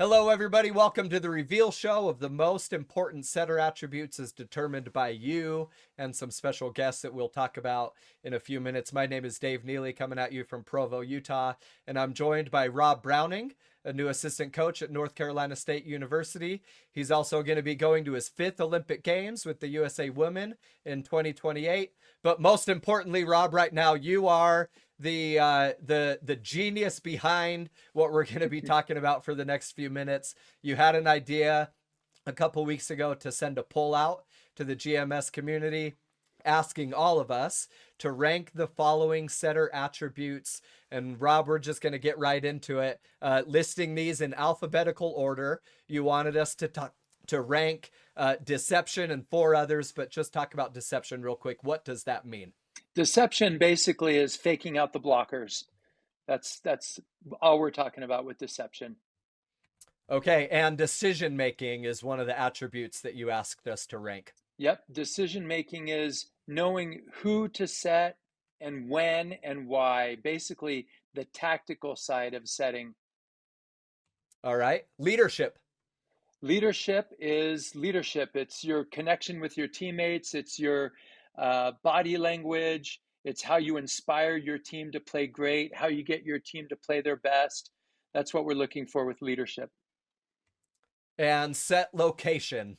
Hello, everybody. Welcome to the reveal show of the most important setter attributes as determined by you and some special guests that we'll talk about in a few minutes. My name is Dave Neeley, coming at you from Provo, Utah, and I'm joined by Rob Browning, a new assistant coach at North Carolina State University. He's also going to be going to his 5th Olympic Games with the USA Women in 2028. But most importantly, Rob, right now you are the genius behind what we're going to be talking about for the next few minutes. You had an idea a couple weeks ago to send a poll out to the GMS community asking all of us to rank the following setter attributes. And Rob, we're just going to get right into it, listing these in alphabetical order. You wanted us to rank deception and 4 others, but just talk about deception real quick. What does that mean? Deception basically is faking out the blockers. That's all we're talking about with deception. Okay, and decision making is one of the attributes that you asked us to rank. Yep, decision making is knowing who to set and when and why, basically the tactical side of setting. All right, leadership. Leadership is leadership. It's your connection with your teammates, it's your body language, it's how you inspire your team to play great, how you get your team to play their best. That's what we're looking for with leadership. And set location.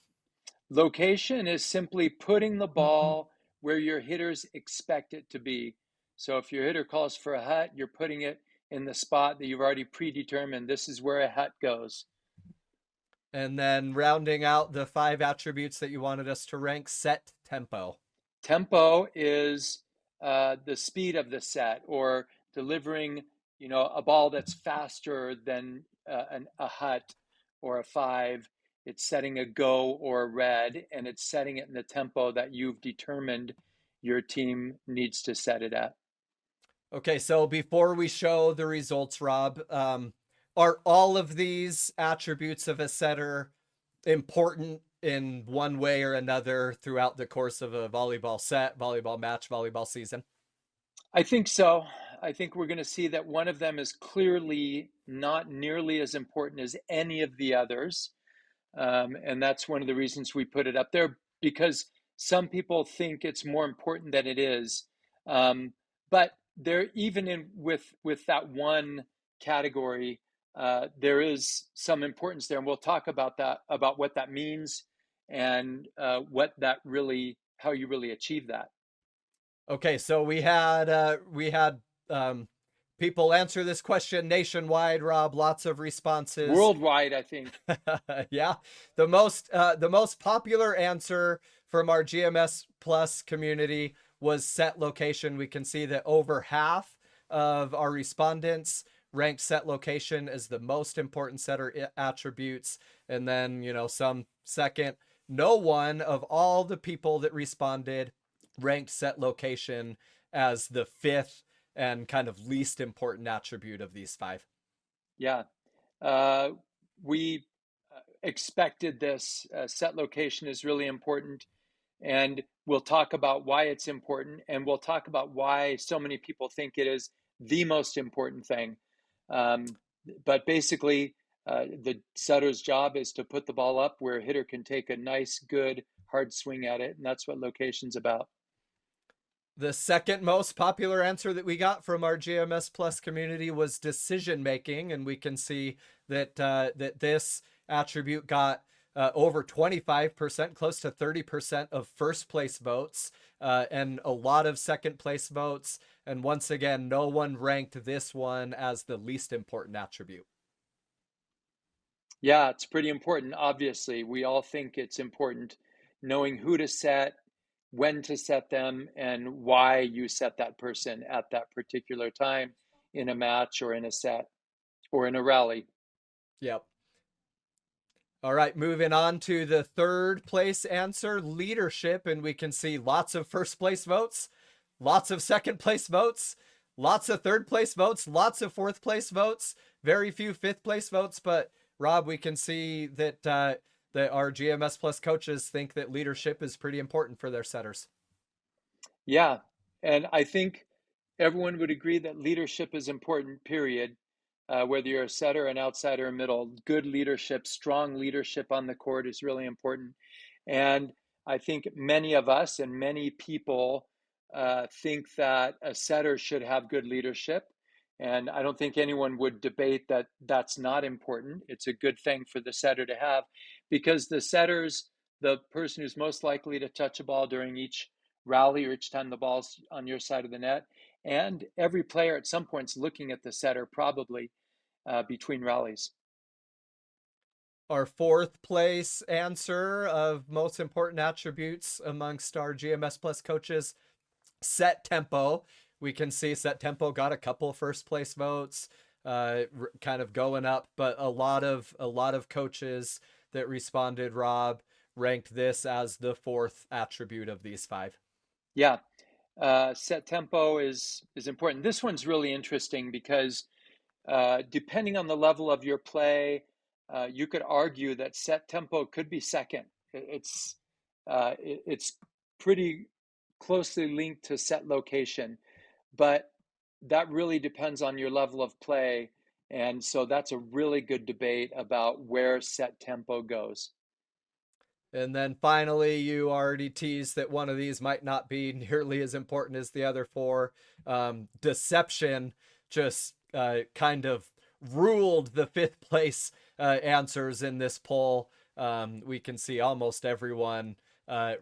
Location is simply putting the ball where your hitters expect it to be. So if your hitter calls for a hut, you're putting it in the spot that you've already predetermined. This is where a hut goes. And then rounding out the 5 attributes that you wanted us to rank, set tempo. Tempo is the speed of the set, or delivering, a ball that's faster than a hut or a 5. It's setting a go or a red, and it's setting it in the tempo that you've determined your team needs to set it at. Okay, so before we show the results, Rob, are all of these attributes of a setter important in one way or another throughout the course of a volleyball set, volleyball match, volleyball season? I think so. I think we're going to see that one of them is clearly not nearly as important as any of the others. And that's one of the reasons we put it up there, because some people think it's more important than it is. But there, even with that one category, there is some importance there, and we'll talk about that, about what that means, and how you really achieve that. Okay, so we had people answer this question nationwide, Rob. Lots of responses. Worldwide, I think. Yeah, the most popular answer from our GMS Plus community was set location. We can see that over half of our respondents ranked set location as the most important setter attributes, and then some second. No one of all the people that responded ranked set location as the 5th and kind of least important attribute of these 5. Yeah, we expected this. Set location is really important, and we'll talk about why it's important, and we'll talk about why so many people think it is the most important thing. But basically, the setter's job is to put the ball up where a hitter can take a nice, good, hard swing at it, and that's what location's about. The second most popular answer that we got from our GMS Plus community was decision making, and we can see that that this attribute got over 25%, close to 30% of first place votes, and a lot of second place votes. And once again, no one ranked this one as the least important attribute. Yeah, it's pretty important. Obviously, we all think it's important knowing who to set, when to set them, and why you set that person at that particular time in a match or in a set or in a rally. Yep. All right, moving on to the third place answer, leadership. And we can see lots of first place votes, lots of second place votes, lots of third place votes, lots of fourth place votes, very few fifth place votes. But Rob, we can see that that our GMS Plus coaches think that leadership is pretty important for their setters. Yeah, and I think everyone would agree that leadership is important, period. Whether you're a setter, an outsider, or middle, good leadership, strong leadership on the court is really important. And I think many of us and many people think that a setter should have good leadership. And I don't think anyone would debate that that's not important. It's a good thing for the setter to have, because the setters, the person who's most likely to touch a ball during each rally or each time the ball's on your side of the net, and every player at some point's looking at the setter probably between rallies. Our fourth place answer of most important attributes amongst our GMS Plus coaches, set tempo. We can see set tempo got a couple first place votes, kind of going up, but a lot of coaches that responded, Rob, ranked this as the fourth attribute of these five. Yeah, set tempo is important. This one's really interesting because depending on the level of your play, you could argue that set tempo could be second. It's pretty closely linked to set location, but that really depends on your level of play. And so that's a really good debate about where set tempo goes. And then finally, you already teased that one of these might not be nearly as important as the other four. Deception just kind of ruled the fifth place answers in this poll. We can see almost everyone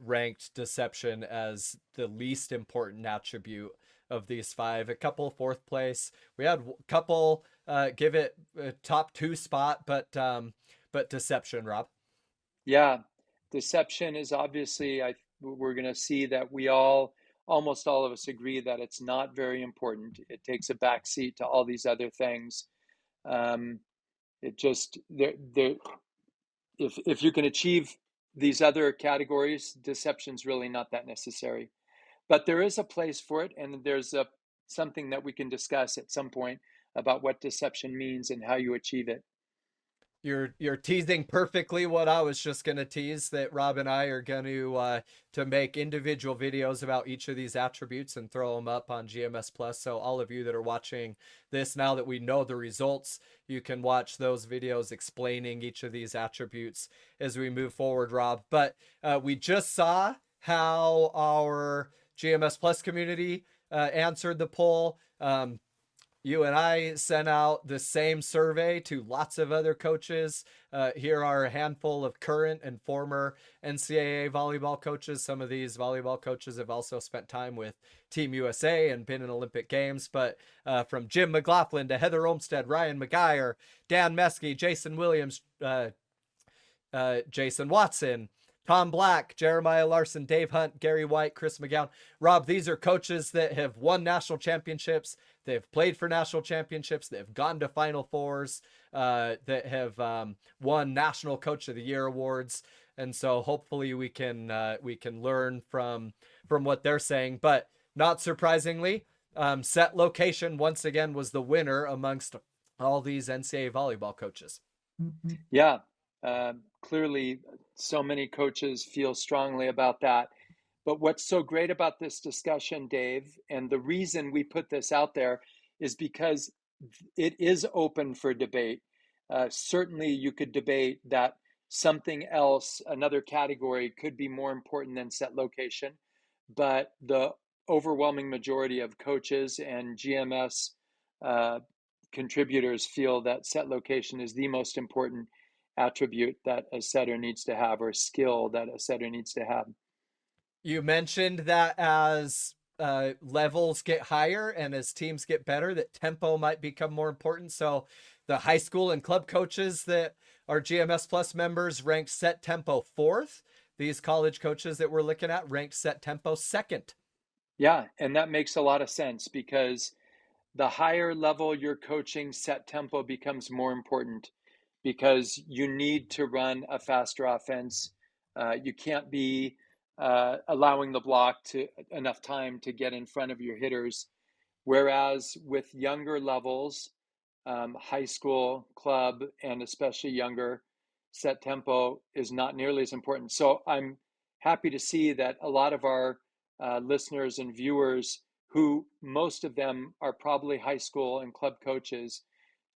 ranked deception as the least important attribute of these five. A couple fourth place. We had a couple give it a top two spot, but deception, Rob. Yeah, deception is obviously, we're going to see that almost all of us agree that it's not very important. It takes a backseat to all these other things. Um, it just, if you can achieve these other categories, deception's really not that necessary. But there is a place for it, and there's something that we can discuss at some point about what deception means and how you achieve it. You're teasing perfectly what I was just gonna tease, that Rob and I are going to make individual videos about each of these attributes and throw them up on GMS Plus. So all of you that are watching this, now that we know the results, you can watch those videos explaining each of these attributes as we move forward, Rob. But we just saw how our GMS Plus community answered the poll. You and I sent out the same survey to lots of other coaches. Here are a handful of current and former NCAA volleyball coaches. Some of these volleyball coaches have also spent time with Team USA and been in Olympic Games. But from Jim McLaughlin to Heather Olmstead, Ryan McGuire, Dan Meskey, Jason Williams, Jason Watson, Tom Black, Jeremiah Larson, Dave Hunt, Gary White, Chris McGowan. Rob, these are coaches that have won national championships. They've played for national championships. They've gone to Final Fours. That have won National Coach of the Year awards. And so hopefully we can learn from what they're saying. But not surprisingly, set location once again was the winner amongst all these NCAA volleyball coaches. Yeah, clearly, so many coaches feel strongly about that. But what's so great about this discussion, Dave, and the reason we put this out there is because it is open for debate. Certainly, you could debate that something else, another category, could be more important than set location. But the overwhelming majority of coaches and GMS contributors feel that set location is the most important attribute that a setter needs to have, or skill that a setter needs to have. You mentioned that as levels get higher and as teams get better, that tempo might become more important. So the high school and club coaches that are GMS Plus members ranked set tempo fourth. These college coaches that we're looking at ranked set tempo second. Yeah, and that makes a lot of sense because the higher level you're coaching, set tempo becomes more important because you need to run a faster offense. You can't be allowing the block to enough time to get in front of your hitters. Whereas with younger levels, high school, club, and especially younger, set tempo is not nearly as important. So I'm happy to see that a lot of our listeners and viewers, who most of them are probably high school and club coaches,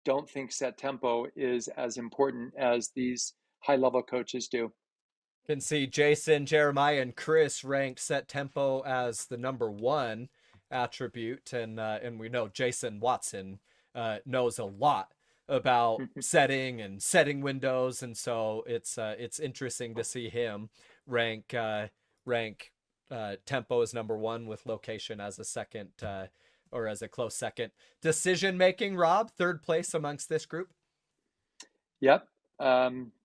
don't think set tempo is as important as these high level coaches do. Can see Jason, Jeremiah, and Chris ranked set tempo as the number one attribute, and we know Jason Watson knows a lot about setting windows, and so it's interesting to see him rank tempo as number one with location as a second, or as a close second. Decision making, Rob, third place amongst this group. Yep.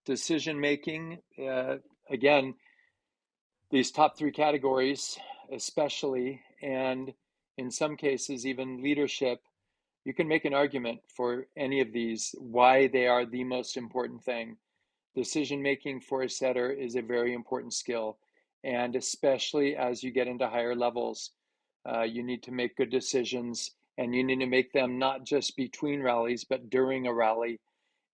Decision making, again, these top three categories, especially, and in some cases, even leadership, you can make an argument for any of these, why they are the most important thing. Decision making for a setter is a very important skill. And especially as you get into higher levels, you need to make good decisions, and you need to make them not just between rallies, but during a rally.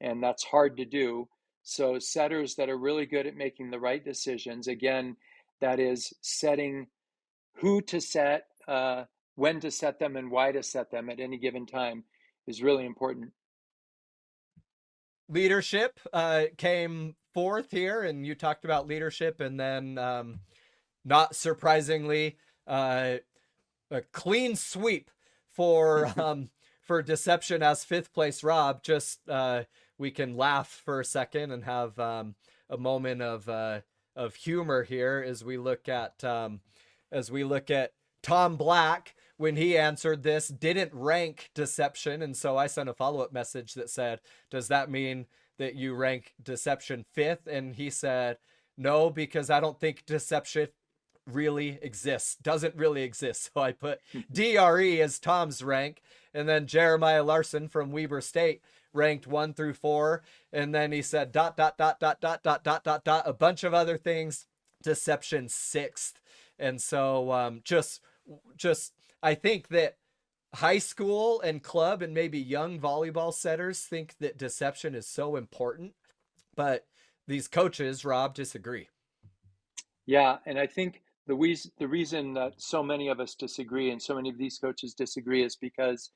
And that's hard to do. So, setters that are really good at making the right decisions, again, that is setting who to set, when to set them, and why to set them at any given time, is really important. Leadership came fourth here, and you talked about leadership, and then not surprisingly, a clean sweep for for deception as fifth place. Rob, just we can laugh for a second and have a moment of humor here as we look at Tom Black. When he answered this, didn't rank deception, and so I sent a follow-up message that said, does that mean that you rank deception fifth? And he said, no, because I don't think deception doesn't really exist. So I put DRE as Tom's rank, and then Jeremiah Larson from Weber State ranked 1 through 4, and then he said ... a bunch of other things, deception sixth. And so just I think that high school and club and maybe young volleyball setters think that deception is so important, but these coaches, Rob, disagree. Yeah, and I think the reason that so many of us disagree and so many of these coaches disagree is because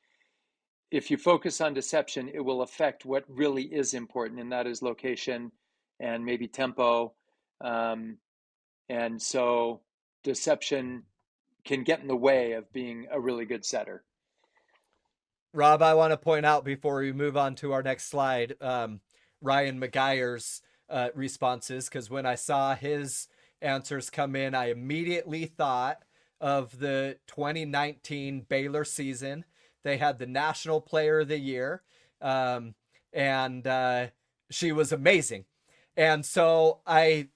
if you focus on deception, it will affect what really is important, and that is location and maybe tempo. And so deception can get in the way of being a really good setter. Rob, I want to point out before we move on to our next slide, Ryan McGuire's responses, because when I saw his answers come in, I immediately thought of the 2019 Baylor season. They had the National Player of the Year, and she was amazing. And so I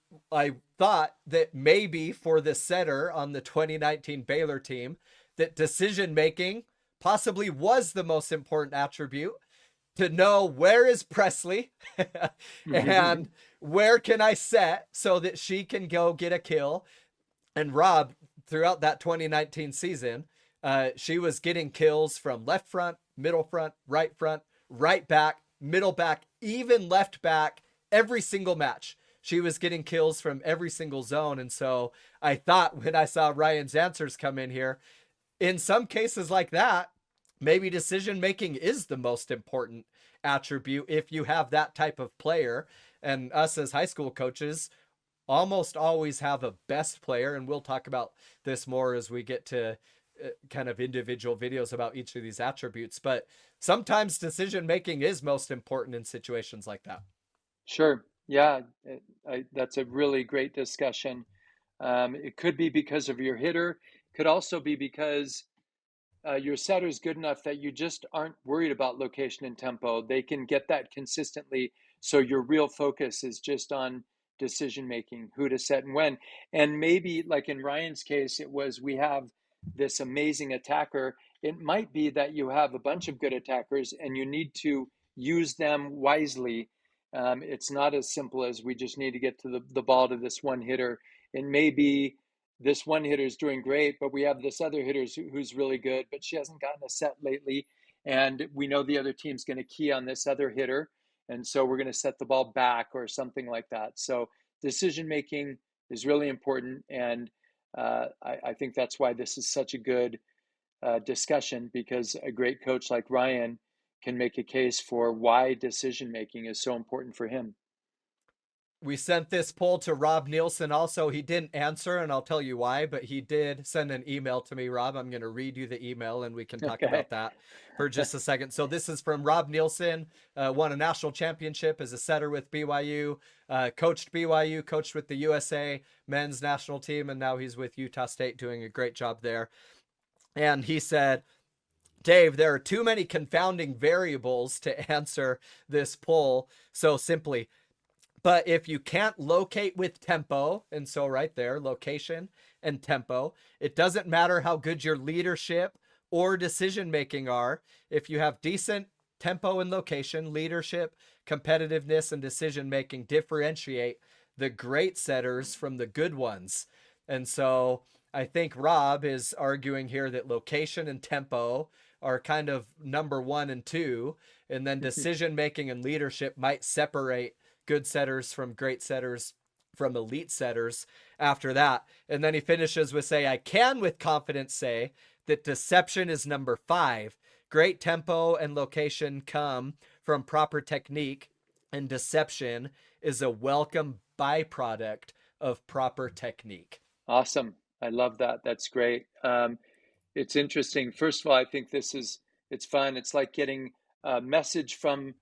thought that maybe for the setter on the 2019 Baylor team, that decision making possibly was the most important attribute, to know where is Presley and where can I set so that she can go get a kill. And Rob, throughout that 2019 season, she was getting kills from left front, right back, middle back, even left back, every single match. She was getting kills from every single zone. And so I thought when I saw Ryan's answers come in here, in some cases like that, maybe decision making is the most important attribute if you have that type of player. And us as high school coaches almost always have a best player, and we'll talk about this more as we get to kind of individual videos about each of these attributes. But sometimes decision making is most important in situations like that. Sure. Yeah, that's a really great discussion. It could be because of your hitter. Could also be because your setter is good enough that you just aren't worried about location and tempo. They can get that consistently. So your real focus is just on decision making, who to set and when. And maybe, like in Ryan's case, it was we have this amazing attacker. It might be that you have a bunch of good attackers and you need to use them wisely. It's not as simple as we just need to get to the ball to this one hitter. It may be this one hitter is doing great, but we have this other hitter who's really good, but she hasn't gotten a set lately. And we know the other team's going to key on this other hitter. And so we're going to set the ball back or something like that. So decision making is really important. And I think that's why this is such a good discussion, because a great coach like Ryan can make a case for why decision making is so important for him. We sent this poll to Rob Nielsen also. He didn't answer, and I'll tell you why, but he did send an email to me, Rob. I'm going to read you the email, and we can talk Okay. about that for just a second. So this is from Rob Nielsen, won a national championship as a setter with BYU, coached BYU, coached with the USA men's national team, and now he's with Utah State doing a great job there. And he said, Dave, there are too many confounding variables to answer this poll so simply. But if you can't locate with tempo, and so right there, location and tempo, it doesn't matter how good your leadership or decision making are. If you have decent tempo and location, leadership, competitiveness, and decision making differentiate the great setters from the good ones. And so I think Rob is arguing here that location and tempo are kind of number 1 and 2, and then decision making and leadership might separate good setters from great setters from elite setters after that. And then he finishes with say, I can with confidence say that deception is number 5. Great tempo and location come from proper technique, and deception is a welcome byproduct of proper technique. Awesome. I love that. That's great. It's interesting. First of all, I think it's fun. It's like getting a message from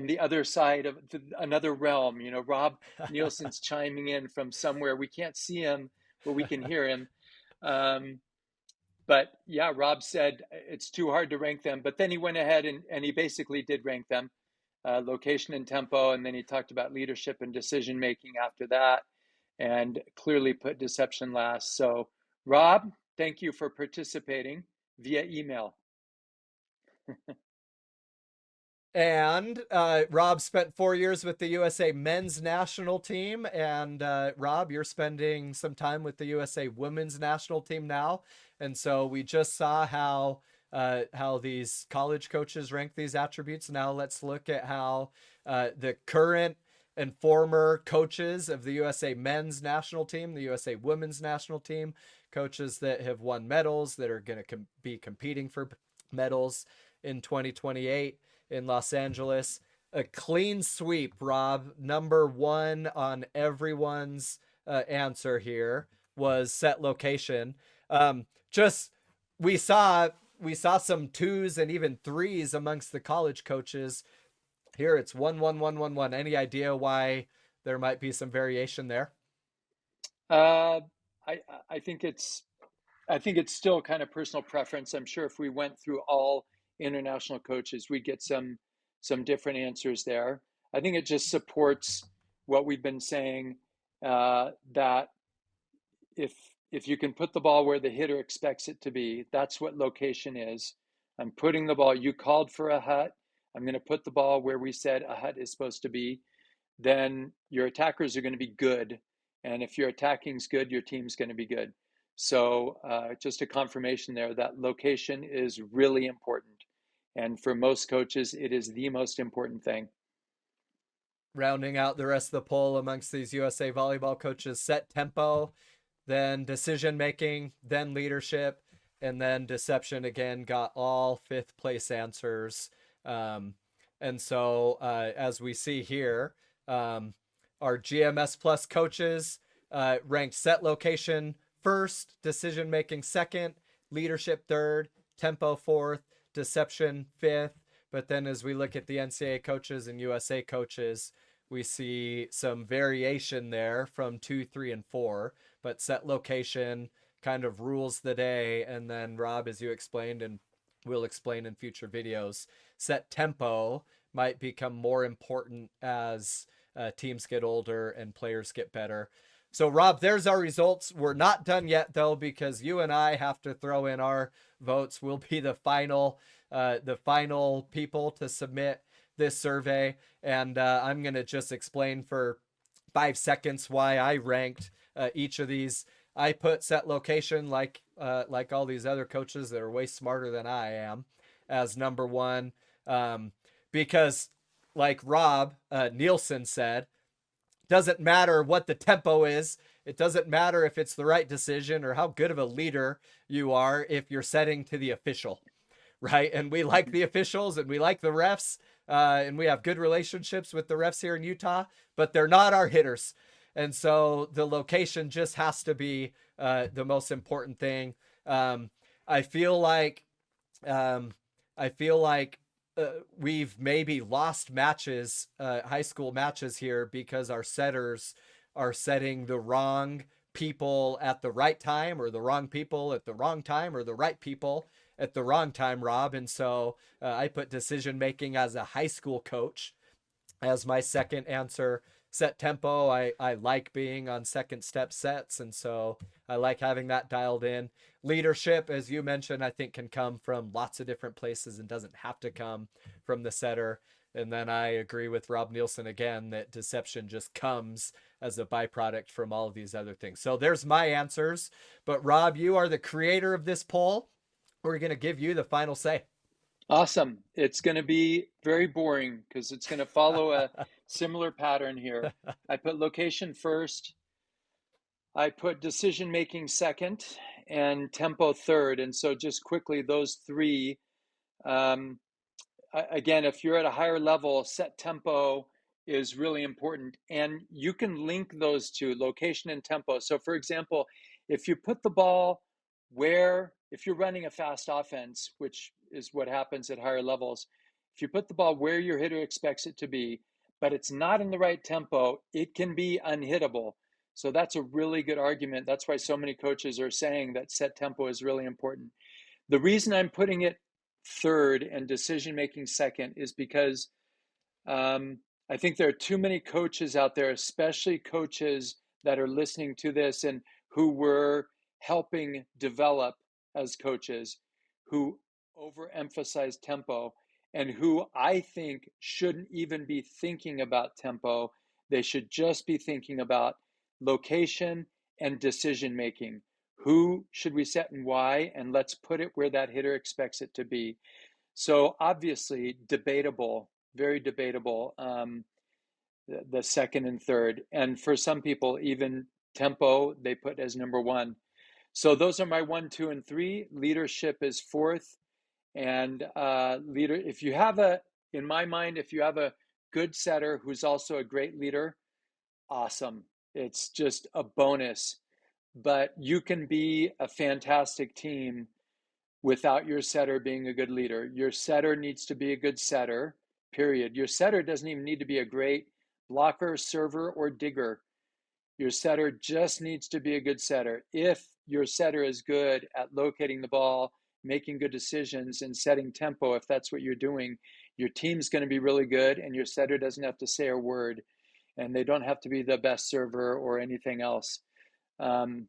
the other side of another realm. You know, Rob Nielsen's chiming in from somewhere. We can't see him, but we can hear him. But yeah, Rob said it's too hard to rank them. But then he went ahead and he basically did rank them, location and tempo. And then he talked about leadership and decision making after that, and clearly put deception last. So, Rob, thank you for participating via email. And Rob spent 4 years with the USA men's national team. And Rob, you're spending some time with the USA women's national team now. And so we just saw how these college coaches rank these attributes. Now let's look at how the current and former coaches of the USA men's national team, the USA women's national team, coaches that have won medals, that are going to be competing for medals in 2028 in Los Angeles. A clean sweep, Rob. Number 1 on everyone's answer here was set location. Just we saw some 2s and even 3s amongst the college coaches. Here it's 1 1 1 1 1. Any idea why there might be some variation there? I think it's still kind of personal preference. I'm sure if we went through all international coaches, we'd get some different answers there. I think it just supports what we've been saying, that if you can put the ball where the hitter expects it to be, that's what location is. I'm putting the ball, you called for a hut, I'm going to put the ball where we said a hut is supposed to be. Then your attackers are going to be good. And if your attacking's good, your team's going to be good. So just a confirmation there that location is really important. And for most coaches, it is the most important thing. Rounding out the rest of the poll amongst these USA volleyball coaches, set tempo, then decision making, then leadership, and then deception again got all 5th place answers. And so as we see here, our GMS Plus coaches ranked set location 1st, decision making 2nd, leadership 3rd, tempo 4th, deception 5th. But then as we look at the NCAA coaches and USA coaches, we see some variation there from 2, 3, and 4. But set location kind of rules the day. And then Rob, as you explained, and we'll explain in future videos, set tempo might become more important as teams get older and players get better. So Rob, there's our results. We're not done yet though, because you and I have to throw in our votes. We'll be the final people to submit this survey. And I'm going to just explain for 5 seconds why I ranked each of these. I put set location like all these other coaches that are way smarter than I am as number 1, because like Rob Nielsen said, doesn't matter what the tempo is. It doesn't matter if it's the right decision or how good of a leader you are if you're setting to the official, right? And we like the officials and we like the refs, and we have good relationships with the refs here in Utah, but they're not our hitters. And so the location just has to be the most important thing. I feel like um, I feel like we've maybe lost matches, high school matches here, because our setters are setting the wrong people at the right time, or the wrong people at the wrong time, or the right people at the wrong time, Rob. And so I put decision making as a high school coach as my second answer. Set tempo. I like being on second step sets. And so I like having that dialed in. Leadership, as you mentioned, I think can come from lots of different places and doesn't have to come from the setter. And then I agree with Rob Nielsen again that deception just comes as a byproduct from all of these other things. So there's my answers. But Rob, you are the creator of this poll. We're going to give you the final say. Awesome. It's going to be very boring because it's going to follow a similar pattern here. I put location first, I put decision making second, and tempo third. And so, just quickly, those three. Um, Again, if you're at a higher level, set tempo is really important. And you can link those two, location and tempo. So, for example, if you put the ball if you're running a fast offense, which is what happens at higher levels, if you put the ball where your hitter expects it to be, but it's not in the right tempo, it can be unhittable. So that's a really good argument. That's why so many coaches are saying that set tempo is really important. The reason I'm putting it third and decision making second is because I think there are too many coaches out there, especially coaches that are listening to this and who were helping develop as coaches, who overemphasize tempo and who I think shouldn't even be thinking about tempo. They should just be thinking about location and decision making. Who should we set and why? And let's put it where that hitter expects it to be. So obviously debatable, very debatable, the second and third. And for some people, even tempo, they put as number one. So those are my 1, 2, and 3. Leadership is fourth. And if you have in my mind, if you have a good setter who's also a great leader, awesome. It's just a bonus. But you can be a fantastic team without your setter being a good leader. Your setter needs to be a good setter, period. Your setter doesn't even need to be a great blocker, server, or digger. Your setter just needs to be a good setter. If your setter is good at locating the ball, making good decisions, and setting tempo, if that's what you're doing, your team's going to be really good, and your setter doesn't have to say a word, and they don't have to be the best server or anything else.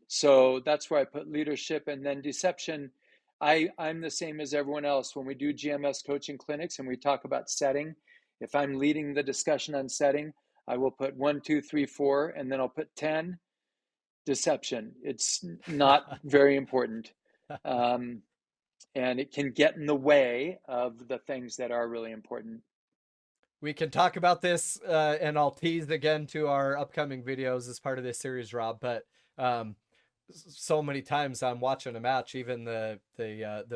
So that's where I put leadership. And then deception, I'm the same as everyone else. When we do GMS coaching clinics and we talk about setting, if I'm leading the discussion on setting, I will put 1, 2, 3, 4, and then I'll put 10, deception. It's not very important. And it can get in the way of the things that are really important. We can talk about this, and I'll tease again to our upcoming videos as part of this series, Rob. But so many times I'm watching a match, even the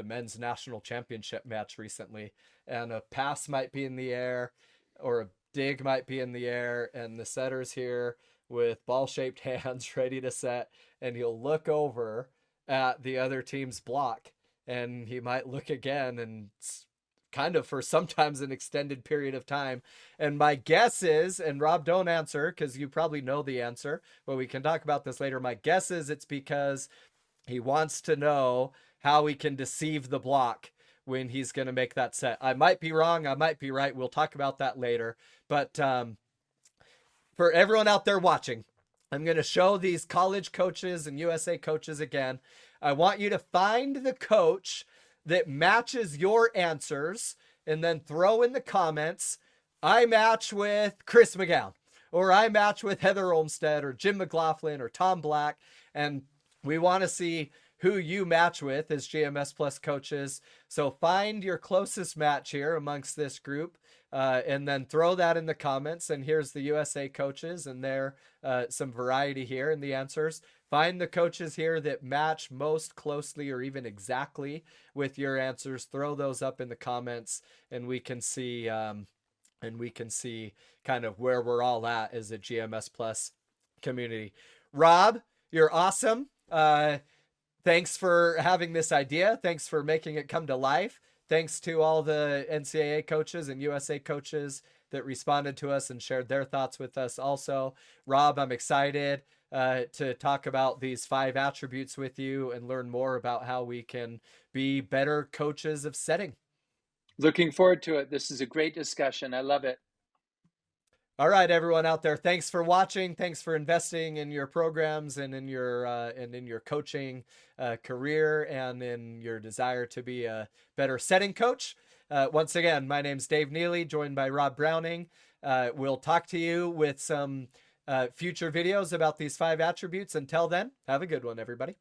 men's national championship match recently, and a pass might be in the air, or a dig might be in the air, and the setter's here with ball-shaped hands ready to set, and he'll look over at the other team's block, and he might look again, and kind of for sometimes an extended period of time. And my guess is, and Rob, don't answer because you probably know the answer, but we can talk about this later. My guess is it's because he wants to know how he can deceive the block when he's going to make that set. I might be wrong. I might be right. We'll talk about that later. But for everyone out there watching, I'm going to show these college coaches and USA coaches again. I want you to find the coach that matches your answers and then throw in the comments, I match with Chris McGowan, or I match with Heather Olmstead, or Jim McLaughlin, or Tom Black. And we want to see who you match with as GMS Plus coaches. So find your closest match here amongst this group, and then throw that in the comments. And here's the USA coaches, and there some variety here in the answers. Find the coaches here that match most closely or even exactly with your answers. Throw those up in the comments, and we can see and we can see kind of where we're all at as a GMS Plus community. Rob, you're awesome. Thanks for having this idea. Thanks for making it come to life. Thanks to all the NCAA coaches and USA coaches that responded to us and shared their thoughts with us also. Rob, I'm excited to talk about these 5 attributes with you and learn more about how we can be better coaches of setting. Looking forward to it. This is a great discussion. I love it. All right, everyone out there, thanks for watching. Thanks for investing in your programs and in your coaching career and in your desire to be a better setting coach. Once again, my name's Dave Neeley, joined by Rob Browning. We'll talk to you with some future videos about these 5 attributes. Until then, have a good one, everybody.